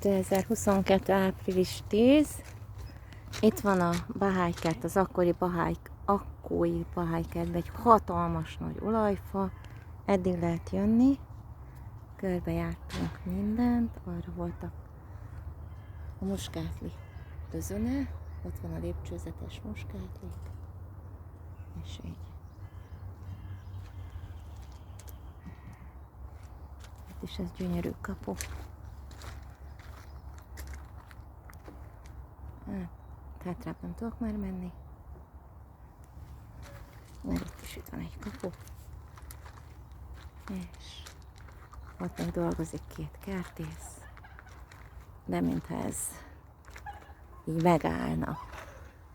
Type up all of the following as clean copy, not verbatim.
2022. április 10. Itt van a Bahá'í kert, az akkói Bahá'í kertben egy hatalmas nagy olajfa. Eddig lehet jönni. Körbejártunk mindent. Arra voltak a muskátli özöne. Ott van a lépcsőzetes muskátlik. És így. Itt is ez gyönyörű kapu. Hátrább nem tudok már menni, mert itt van egy kapu, és ott még dolgozik két kertész, de mintha ez így megállna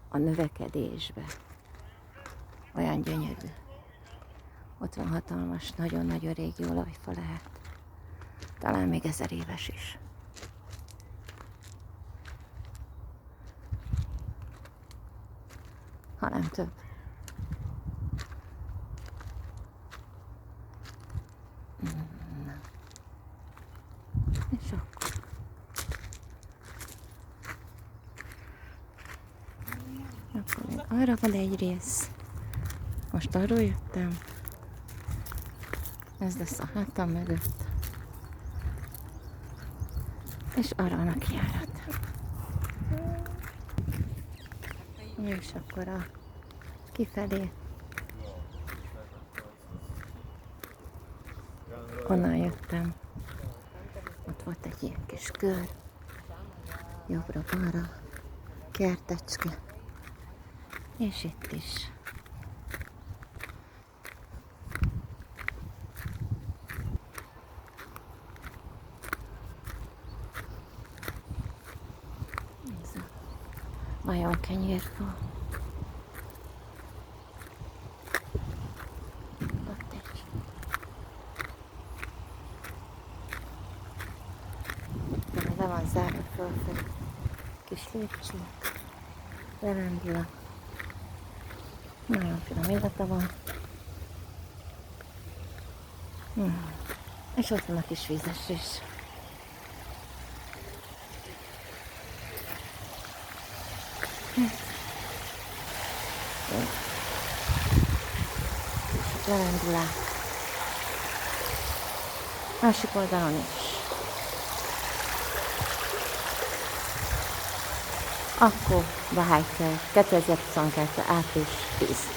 a növekedésbe. Olyan gyönyörű. Ott van hatalmas, nagyon-nagyon régi olajfa lehet. Talán még 1000 éves is. Ha nem több. Na. És akkor. Akkor még arra van egy rész. Most arról jöttem. Ez lesz a hátam mögött. És arra van a kijárat. És akkor a kifelé onnan jöttem. Ott volt egy ilyen kis kör, jobbra-balra, kertecske, és itt is. Ez a majomkenyérfa. Le van zárva fölfelé. Kis lépcsők, levendula. Nagyon finom illata van. És ott van a kis vízesés. Kis levendulák. Másik oldalon is. Akkor Bahá'í kert, 2022. április 10.